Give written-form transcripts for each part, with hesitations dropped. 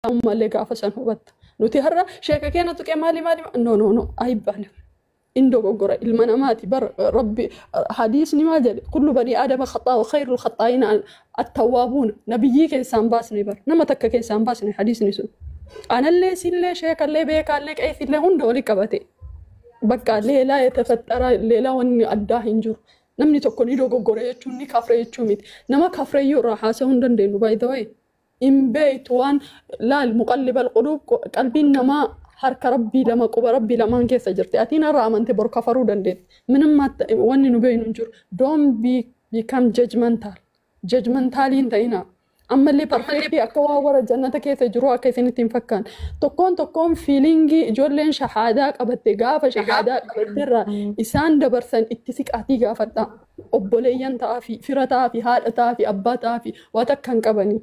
أما اللي قافسن هوبت نتهرى شيكا كانت مالي نو أيبان إندو غورا المنامات بر ربي حديث ما جل كل بني آدم خطاء وخير الخطائين التوابون نبيك إنسان باسني بر نما تكك إنسان باسني حديث نسو أنا اللي سيل شيك اللي بيك اللي أي سيل هون دولي كبتي بقى لا يتفتر لا وني أداه إنجور نمني تكوني دو غورا يتوني كفر يتوميت نما كفر يورا حاسة هون دندين باي ذا واي إن بيت وان لا المقلب القلوب قلبي نما harka rabbii lama quba rabbii lamaan keessa jirti atiin har'a amante bor kafaruu dandeetti minimum wanni nu beeynu jiru don't become judgmentaliin ta'ina ammallee perfectly akka waa wara jannata keessa jiru akka isinitti hin fakkaan tokkoon feelingii ijoolleen shahaadaa qabatte gaafa shahaadaa qabatterra isaan dabarsan itti siqaatii gaafadha obboleeyyan ta'aa fi fira ta'aa fi haadha ta'aa fi abbaa ta'aa fi waa takka hin qabanii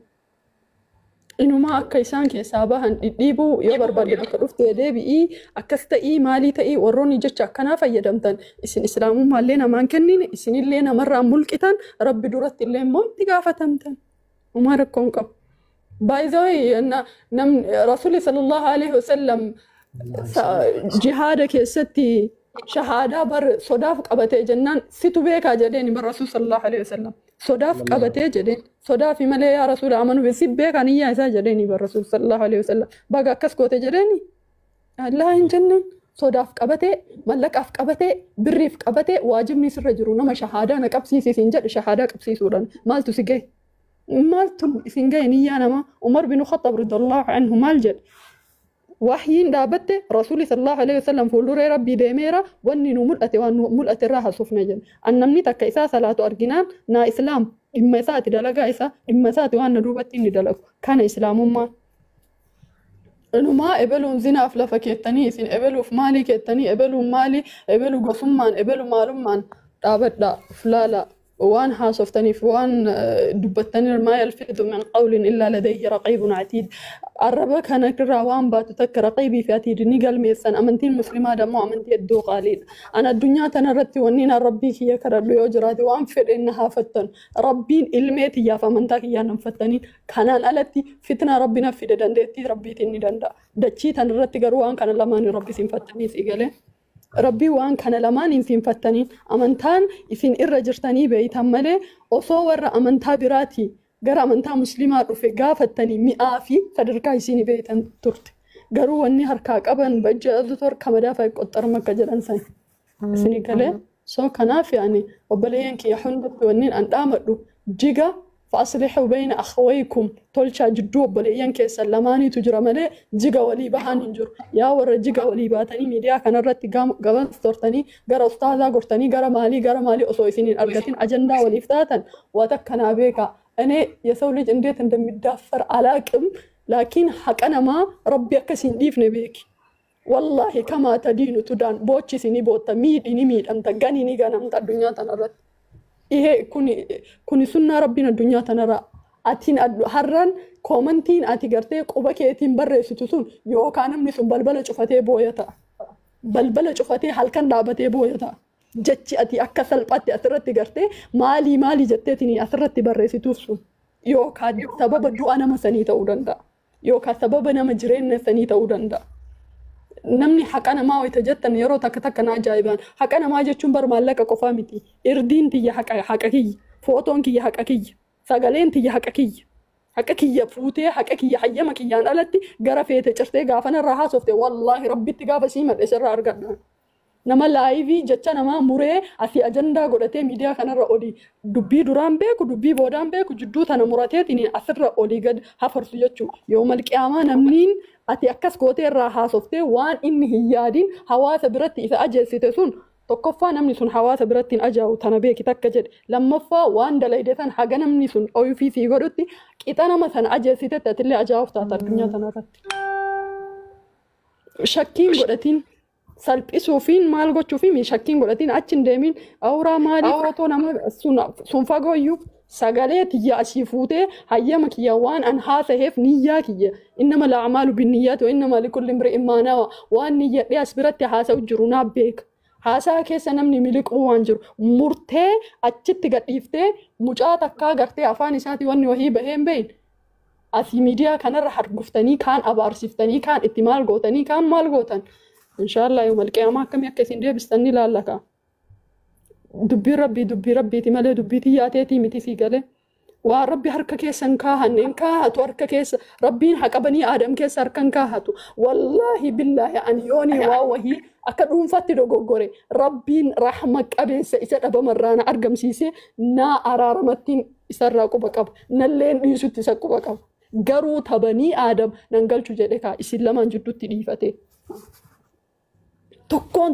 إنما أكيسان كسابهن يبو يبربر بكرفت يدبي أكستئي مالي تئي وروني جتة كنا فيدمتن إسن إسلام ما لنا ما كنين إسن لنا مرة ملكتن رب درت اللي ما تجافتمتن وما ركونكم بايزوي أن نم رسول صلى الله عليه وسلم جهادك ستي شهادة بر صداف قبته جنان ستوبيك جدين بر رسول صلى الله عليه وسلم صداف قبته جدين صداف ملء يا رسول آمنوا بسبيك أن يا جديني بر رسول صلى الله عليه وسلم بقى كسكوت جديني الله إن جنن صداف قبته ملك أف قبته بريف قبته واجب نسر جرونا ما شهادة أنا كبسي سنجد شهادة كبسي سوران مال تسجى مال تسجى نيا نما عمر بن الخطاب رضي الله عنه مال جد وحيين دابته رسول صلى الله عليه وسلم فولور ربي ديميرا وني ملأت الراحة صفنا جن أن نمني تكيسا صلاة أرجنان نا إسلام إما سات دلقا إسا إما سات وان ندوبتين دلق كان إسلام ما إنه ما قبلوا زنا أفلا كيتني سين قبلوا في مالي كيتني قبلوا مالي قبلوا قسمان قبلوا مالمان دابت لا فلا وان حاسفتني فوان دبتني ما يلفظ من قول إلا لديه رقيب عتيد الربك أنا كروان باتتك رقيبي في عتيد نقل ميسان أمنتي المسلمة دمو أمنتي الدو قالين أنا الدنيا تنرتي ونينا ربي هي كرر يجراد وانفر إنها فتن ربين إلميتي يا فمنتك يا نمفتني كانان ألتي فتنة ربنا في دندتي ربي تني دندا دتشي تنرتي قروان كان لماني ربي سنفتني سيقاله ربي وان كان لمان إنسين فتني أمنتان إنسين إرجرتني بيتمله أصور أمنتا براتي جرى أمنتا مسلمات رفقا فتني مئافي فدركا إنسين بيتن ترت جرو وني هركاك أبن بجا أذكر كمدا فيك أطر مكجران سين سني كله سو كناف يعني وبلين كي يحنبت ونين أن أمرو جيجا فأصلحوا بين أخويكم تولشا جدو بلين كي سلماني تجرى ملي جيجا ولي بهان انجر يا ور جيجا ولي باتني ميديا كان رتي قبل ستورتني غير أستاذا قرتني غير مالي أصويسين أرجتين أجندا وليفتاتا وتكنا بيكا أنا يسولج انديت اندم مدافر علاكم لكن حق أنا ما ربي أكسين ديفني بيك والله كما تدين تدان بوتشي سيني بوتا ميد أنت غني نيغانا أنت الدنيا تنرت إيه كوني سنة ربنا الدنيا تنرى أتين هرّن كومنتين أتي قرتي قبك يتين برّ ستوسون يو كان منسون بلبلة شفتي بويتا بلبلة شفتي هل كان لعبتي بويتا جتشي أتي أكسل باتي أثرت قرتي مالي جتتني أثرت برّ ستوسون يو كان سبب جو أنا مسني تودندا يو كان سبب أنا مجرين مسني تودندا نمني حق أنا ما ويتجتن يرو تك ناجايبان حق أنا ما جتشون بر مالك قفامتي إردين تي حقكي فوتون كي حقكي ساقلين تي حقكي فوتي حقكي حيامك يان ألتي غرفيت جرتي غافنا راها سوفتي والله ربي تغاف سيمت إسر أرغدنا نما لايفي جتشا نما مري أسي أجندا قولتي ميديا خنا رأولي دبي دران بيكو دبي بودان بيكو جدو تانا مراتيتيني أسر رأولي قد حفر سيجتشو يوم القيامة نمنين أتي أكس كوتي راها سوفتي وان إني هيادين حواس برتي إذا أجل سيتسون تقفى نمني سن حواس برتين أجاو تنبيكي تكجد لما فا وان دلايدتان حاجة نمني سن أو في سيغورتي إتانا مثلا أجل سيتت اللي أجاو فتاتا الدنيا تنرت شاكين قولتين salphisuu fi maal gochuu fi shakkiin godhatiin achi hin deemin awuraa maalii footoo nama sun fagooyyuu sagalee tiyya asii fuutee hayyama kiyya waan an haasaheef niyyaa kiyya innama la'amaalu binniyyaati wa innama likulli imri'in maa nawaa waan niyyadhee as biratti haasa'u jiru naa beeka haasaa keessa namni miliquu waan jiru murtee achitti gadhiiftee mucaa takkaa gartee afaan isaatii wanni wahii bahee hin beeyin أسي ميديا كان راح رقفتني كان أبارسفتني كان اتمال قوتني كان مال قوتن إن شاء الله يوم القيامة كم يكسين دي بستني لا لك دبي ربي تمالي دبي تياتي متي سيقالي وربي هركا كيس انكاهن انكاهتو هركا كيس ربين حقا بني آدم كيس هركا انكاهتو والله بالله أن يوني واوهي أكدهم فاتدو غوغوري ربين رحمك أبيس إساد أبا مرانا أرقم سيسي نا أرارمتين إسراقو بقب نلين يسو تساقو بقب قرو تبني آدم ننقلتو جدكا إسي لمن جدو تليفتي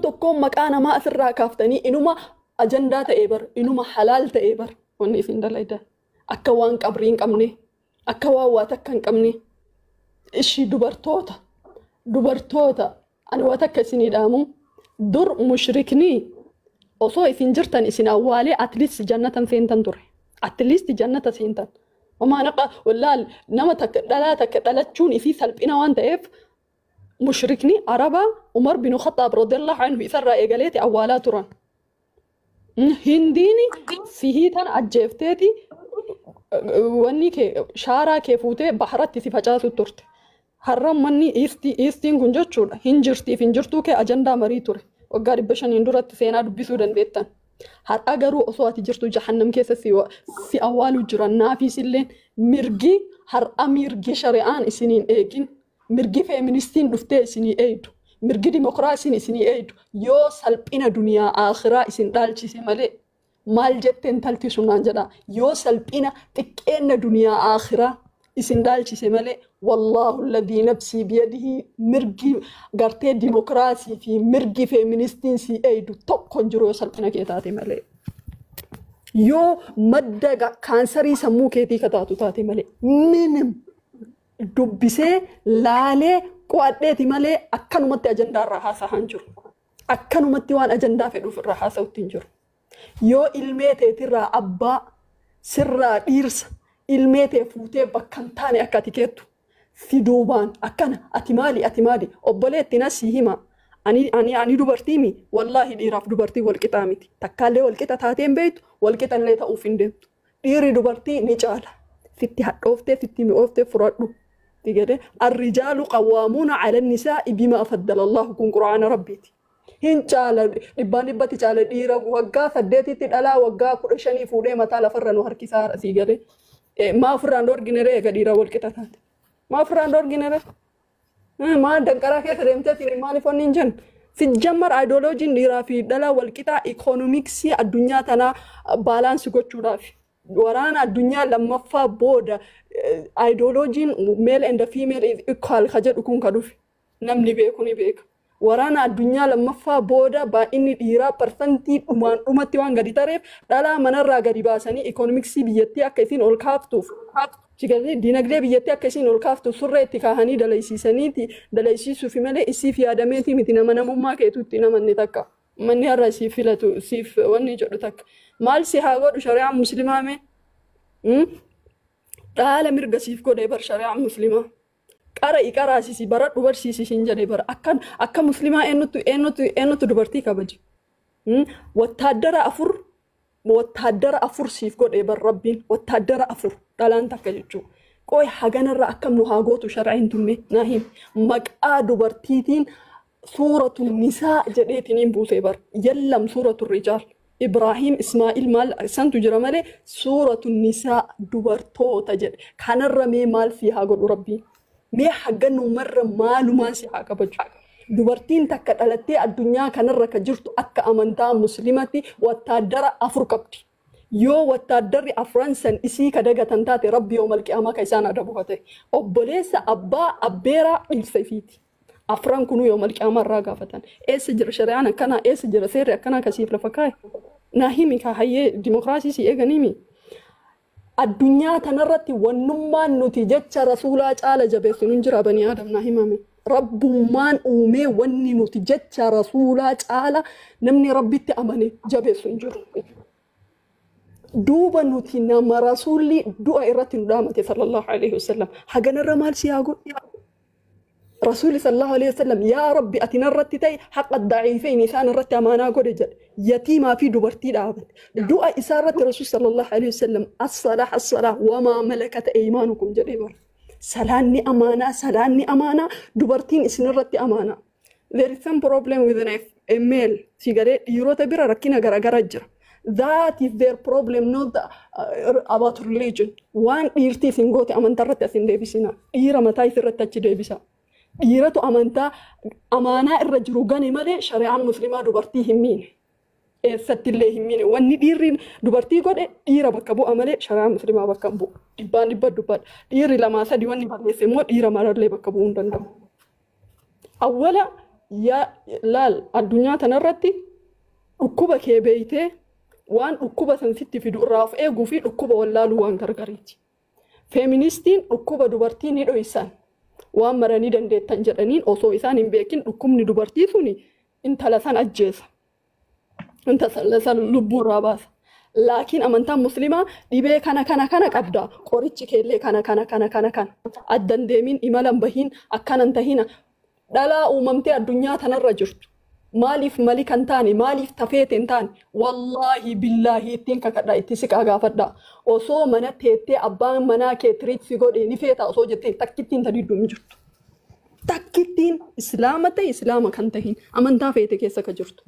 تكون مكانا ما أثر كافتني إنما أجندا تأبر إنما حلال تأبر وني فين دلايدا أكوان قبرين قمني أكوا واتكن قمني إشي دبرتوتا أنا واتك سني دامو در مشركني أصو إفين جرتن إسين أولي أتليست جنة فين تنتر أتليست جنة سينتن وما نقا ولا نمتك دلاتشون إفي ثلبنا وانت إف مشركني عربا عمر بن الخطاب رضي الله عنه إثر إيقاليتي أولا تران هنديني فيه تن أجفتيتي واني كي شارع كيفوتي بحرتي سفجاسو ترت حرم مني إيستين كنجت شود هنجرتي فنجرتو كي أجندا مري تر وقارب بشان يندورت سينا دبسو دن بيتن هر أجرو أصواتي جرتو جهنم كيس في أول جرنا في سلين مرجي هر أميرجي شريان إسنين إيجين مرجي فيمينستين دفتي إسني إيدو مرجي ديمقراطي إسني إيدو يو سلبنا دنيا آخرة إسن دالشي سمالي مال جتن تلتي سنان جدا يو سلبنا تكين دنيا آخرة إسن دالشي سمالي والله الذي نفسي بيده مرجي غارتي ديمقراطي في مرجي فيمينستين سي ايدو توكون جرو سلبنا كيتاتي مالي يو مدى كانسري سمو كيتي كتاتو تاتي مالي منم دبسي لالي قوادتي مالي أكانو متي أجندا الرحاسة هنجر أكانو متي وان أجندا في دوف الرحاسة وتنجر يو إلميتي ترى أبا سرى ديرس إلميتي فوتي بكانتاني أكاتيكيتو في دوبان أكنا أتمالي أبوليتي ناسي هما أني دوبرتيمي والله ديراف دوبرتي والكتامتي تكالي والكتا تاتين بيت والكتا اللي تأوفين ديم ديري دوبرتي نجالة فتي حقوفتي فتي مئوفتي فرادو تيجي الرجال قوامون على النساء بما فضل الله كن قرآن ربيتي هن جالة إباني باتي جالة ديرا وقا فديتي تدالا وقا كرشاني فودي متالا فرن وحركي سار تيجي ما فران دور جنري كديرا والكتا تاتي ما فران دور جنري ما دكارا كيس رمتة تيري مالي فنينجن في الجمر أيديولوجي ديرا في دالا والكتا إيكونوميكسي الدنيا تنا بالانس كوتشورافي ورانا الدنيا لما فا بود أيديولوجي male and female is equal خجل يكون كدوف نمني بيكوني بيك ورانا الدنيا لما فا بود با إني ديرا percentage أمتي وان غادي تعرف دالا منرا غادي باسني economics بيجتي أكيسين أول كافتوف شكله دينغلي بيجتي أكيسين أول كافتوف سرّة تكاهني دلايسي سنيتي دلايسي سوفي ماله إسي في آدميتي متنا منا مما كيتو تنا من نتاكا من يرى سيف لاتو سيف واني جرتك مال سيهاغو شريعة مسلمة مي تعال مرقى سيف كو ديبر شريعة مسلمة قرأ سيسي برات دوبر سيسي شنجا ديبر أكا مسلمة إنو دوبرتي كبجي وتهدر أفر سيف كو ديبر ربين وتهدر أفر دالان تكججو كوي حاجانا را أكم نهاغوتو شرعين تمي ناهيم مقا دوبرتيتين سورة النساء جديتين بوسيبر يلم سورة الرجال إبراهيم إسماعيل مال سنتو جرمالي سورة النساء دوبرتو تجد كان الرمي مال فيها قول ربي مي حقنو مرة مالو ما سيها كبجو دوبرتين تكت ألتي الدنيا كان الرك جرتو أكا أمانتا مسلمتي وتادر أفرقبتي يو وتادر أفرانسان إسي كدقة تنتاتي ربي يوم القيامة كيسانا دبوهتي أبوليس أبا أبيرا السيفيتي أفران كنو يوم القيامة راقافة إيس جر شريعنا كنا إيس جر سير كنا كسيف لفكاي ناهيمي كهي ديمقراطي سي إيغانيمي الدنيا تنرتي ونما نتيجة رسولا تعالى جبس ننجر بني آدم ناهيمامي رب مان أومي وني نتيجة رسولا تعالى نمني ربي تأمني جبس ننجر دوبا نتي نام رسولي دعا إراتي ندامتي صلى الله عليه وسلم حقنا الرمال سياغو رسول صلى الله عليه وسلم يا ربي أتنا الرتتي حق الضعيفين إنسان الرت أمانا قرجل يتيما في دبرتي دعوت دعاء إسارة رسول صلى الله عليه وسلم الصلاة وما ملكت أيمانكم جريبر salaanni amaanaa dubartiin isinirratti amaanaa. There is some problem with a male. Sigale dhiirota bira rakkina garagara jira. That is their problem, not about religion. Waan dhiirtii isin goote amantaa irratti asin deebisina. Dhiira mataa isirratti achi deebisa. Dhiiratu amantaa amaanaa irra jiru gane malee shari'aan muslimaa dubartii hin miine. Eessatti illee hin miine. Wanni dhiirri dubartii godhe dhiira bakka bu'a malee shari'aan muslimaa bakka hin bu'u. Dhibbaan dubbaadha. Dhiirri lamaa sadii wanni balleesse immoo dhiira marallee bakka bu'uu hin danda'u. Awwala yaa laal addunyaa tanarratti dhukkuba kee beeytee waan dhukkuba san sitti fidu irraa of eeguu fi dhukkuba wallaaluu waan gargariiti. Feministiin dhukkuba dubartii ni dho'isan waan maranii dandeettan jedhaniin osoo isaan hin beekin dhukkubni dubartii suni intala san ajjeesa. Intala san lubbuu irraa baasa. Laakiin amantaan muslimaa dhibee kana qabda. Qorichi keellee kana. Addan deemiin imalan bahiin akkanan tahina. Dhalaa uumamtee addunyaa tanarra jirtu. Maaliif mali kan taane maaliif tafeete hin taane wallaahi billaahi ittiin kakadha itti siqaa gaafadha. Osoo mana teettee abbaan manaa kee tiriitsi godhee ni feeta osoo jettee takkittiin tadiiddu hin jirtu. Takkittiin islaama ta'e islaama kan tahin amantaa feete keessa ka jirtu.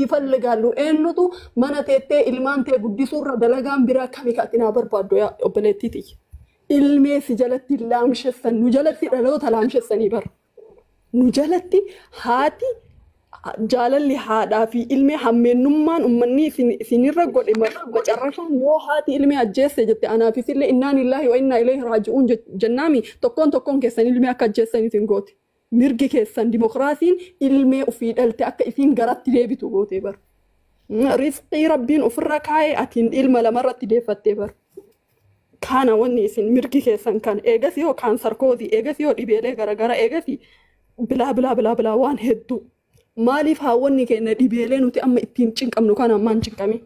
Ifalligaallu eenyutu mana teettee ilmaan tee guddisuurra dalagaan biraa kamii kaatinaa barbaaddu yaa obboleettii tiyya. Ilmee si jalatti laamshessan nu jalatti dhaloota laamshessanii bara. Nu jalatti haati jaalalli haadhaa fi ilmee hammeenyummaan uummanni isinirra godhe macarrashaan yoo haati ilmee ajjeesse jette anaafis illee innaa lillahi wa innaa ilayhi raaji'uun jennaami tokkoon keessan ilmee akka ajjeessan isin goote. Mirgi keessan dimokiraasiin ilmee ofii dhalte akka isin garatti deebitu gootee bara. Rizqii rabbiin ofirra kaa'ee atiin ilma lamarratti deeffattee bara. Kana wanni isin mirgi keessan kan eegas yoo kaansarkoozii eegas yoo dhibeelee garagara eegas bilaa waan hedduu. Maaliif haawwanni keenya dhibeelee nuti amma ittiin cinqabnu kana ammaan cinqame.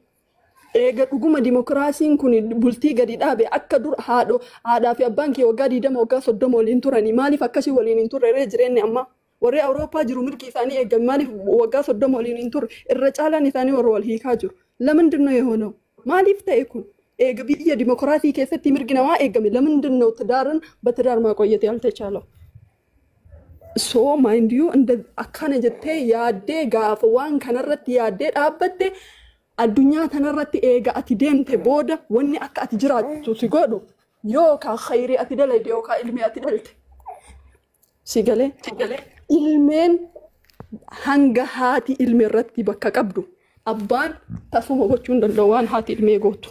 Eega dhuguma dimokiraasiin kun bultii gadi dhaabe akka dur haadhaa fi abbaan kee waggaa 20 waggaa 30 waliin turani maaliif akkasii waliin hin turre jireenyi amma warri Awurooppaa jiru mirgi isaanii eegame maaliif waggaa 30 waliin hin turre irra caalaan isaanii warra wal hiikaa jiru. Lamandinno yehoonoo maaliif ta'e kun eega biyya dimokiraasii keessatti mirgi namaa eegame lamandinno tidaaran batidaar maa qoyyate altechaalo. So mind you akkana jettee yaaddee gaafa waan kanarratti yaaddee dhaabbatte addunyaa tanarratti eega ati deemte booda wanni akka ati jiraattu si godhu yookaan khayrii ati dalayde yookaan ilmee ati dhalte. Sigalee ilmeen hanga haati ilmee irratti bakka qabdu abbaan tasuma gochuu hin danda'u waan haati ilmee gootu.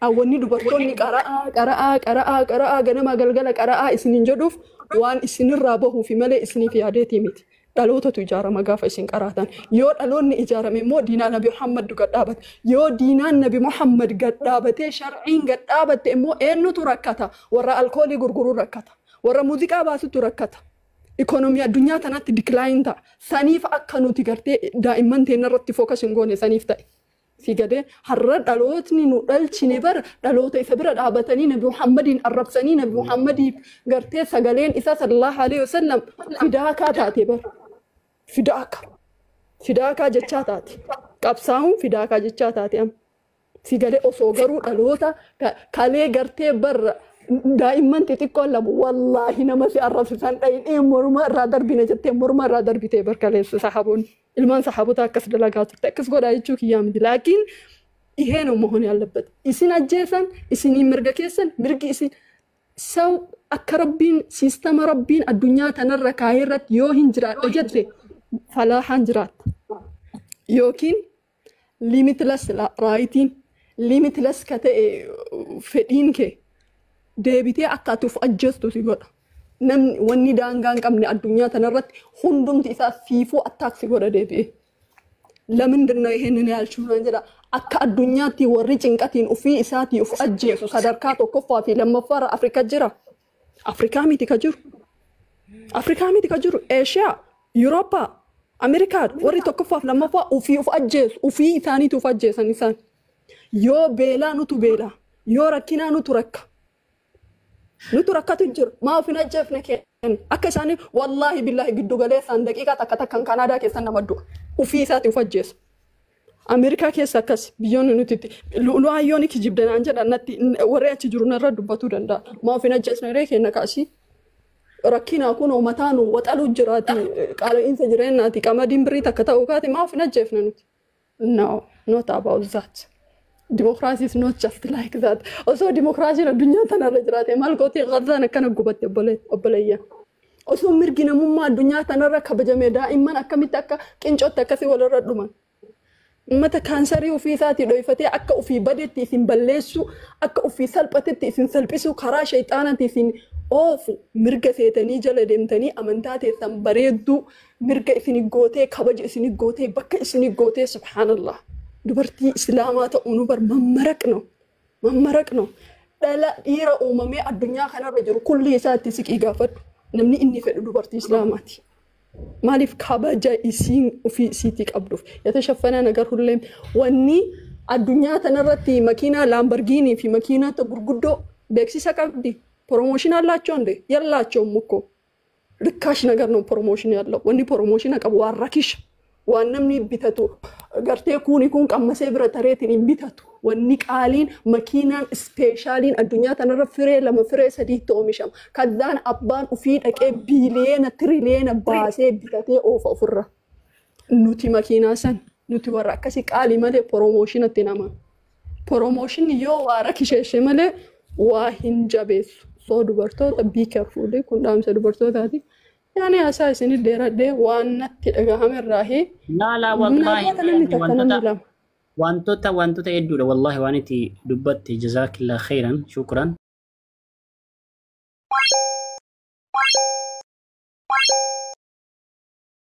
Awwanni dubartoonni qara'aa ganama galgala qara'aa isiniin jedhuuf waan isinirraa bahuu fi malee isiniif yaadeetii miti. Dhalootatu ijaarama gaafa isin qaraatan. Yoo dhaloonni ijaarame immoo diinaa Nabi Muhammad gadhaabate. Yoo diinaan Nabi Muhammad gadhaabatee sharciin gadhaabatte immoo eenyutu rakkata? Warra alkoolii gurguruu rakkata. Warra muuziqaa baasutu rakkata. Ikoonomii addunyaa tanatti diklaayin ta'a. Saniif akka nuti gartee daa'imman teenya irratti fookas hin goone saniif ta'e. Sigadee har'a dhalootni nu dhalchine bara dhaloota isa bira dhaabatanii Nabi Muhammadiin arrabsanii Nabi Muhammadiif gartee sagaleen isaa sallallahu alaihi wasallam fidaakaa taate bara. Fidaakaa jechaa taate. Qabsaa'uun fidaakaa jechaa taate amma. Sigadee osoo garuu dhaloota kalee gartee bara daa'imman xixiqqoon lamu wallaahi nama si arrabsisan dhayin morma irraa darbine jettee morma irraa darbitee barkaleessa sahaboonni. Ilmaan sahaboota akkas dalagaa turte akkas godhaa jechuu kiyyaa miti laakiin iheen ummahoon yaallabbat isin ajjeesan isinii mirga keessan mirgi isin saw akka rabbiin siistama rabbiin addunyaa tanarra kaayee irratti yoo hin jiraadha jette falaahaan jiraatta yookiin limitless raayitiin limitless ka ta'e fedhiin kee deebitee akka ati of ajjeestu si godha. Namni wanni daangaa hin qabne addunyaa tanarratti hundumti isaa siifuu attaaksi godha deebi'ee. Lamindinna iheen ni yaalchuudhaan jedha akka addunyaatti warri cinqatiin ofii isaatii of ajjeesu sadarkaa tokkoffaa fi lammaffaarra Afrikaa jira. Afrikaa miti ka jiru. Eeshiyaa, Yurooppaa, Ameerikaa warri tokkoffaaf lammaffaa ofii of ajjeesu ofii isaaniitu of ajjeesan isaan. Yoo beelaa nutu beelaa yoo rakkinaa nutu rakka. Nutu rakkatu jiru maa ofin ajjeefne kenna akka isaanii wallaahi billaahi giddu galeessaan daqiiqaa takka takkan Kanaadaa keessan nama du'a ofii isaati of ajjeessa. Ameerikaa keessa akkas biyyoonni nuti lu'uluu hayyoon kijibdan an jedhan natti warri achi jiru narra dubbatuu danda'a. Maaf hin ajjeesne kenna kaasii. Rakkina kun uummataan waxaluu jiraati qaala'insa jireenyaati qamadiin birrii takka ta'uu kaati maaf hin ajjeefne nuti. No, not about that. Democracy is not just like that. Also democracy addunyaa tanarra jiraate maal gootee Gazaan akkana gubatte obboleeyya. Osoo mirgi namummaa addunyaa tanarra kabajamee daa'imman akkamitti akka qincootti akkasii walirra dhuman. Ummata kaansarii ofii isaatii dho'ifatee akka ofii badeetti isin balleessu akka ofii salphatetti isin salphisu karaa shayxaanaatti isin oofu mirga seetanii jala deemtanii amantaa teessan bareedduu mirga isin gootee kabaja isin gootee bakka isin gootee subhaanallah. Dubartii islaamaa ta'uu nu bar mammaraqno dhala dhiira uumamee addunyaa kanarra jiru kulli isaatti siqii gaafadhu namni inni fedhu dubartii islaamaati. Maaliif kabaja isiin ofii isiitii qabduuf yatashaffanaa nagar hulleen wanni addunyaa tanarratti makiinaa laambargiinii fi makiinaa gurguddoo beeksisa qabdi promotion allaachonde yallaachon mukko rikaash nagar no promotion yallo wanni promotion qabu waan rakisha waan namni bitatu gartee kun qammasee bira tareetiin bitatu wanni qaaliin makiinaan speeshaaliin addunyaa tanarra firee lama firee sadiitti oomishama kadhaan abbaan ofii dhaqee biiliyeena tiriliyeena baasee bitatee oofa ofirra nuti makiinaa san nuti warra akkasii qaalii malee promotionatti nama promotion yoo waa rakisheeshe malee waa hin jabeessu soo dubartoota be careful kun dhaamsa dubartootaati. يعني أساساً الديرة دي وأنا تلقاهم الراهي لا والله وانتو يدو والله وانتي دبت جزاك الله خيرا شكرا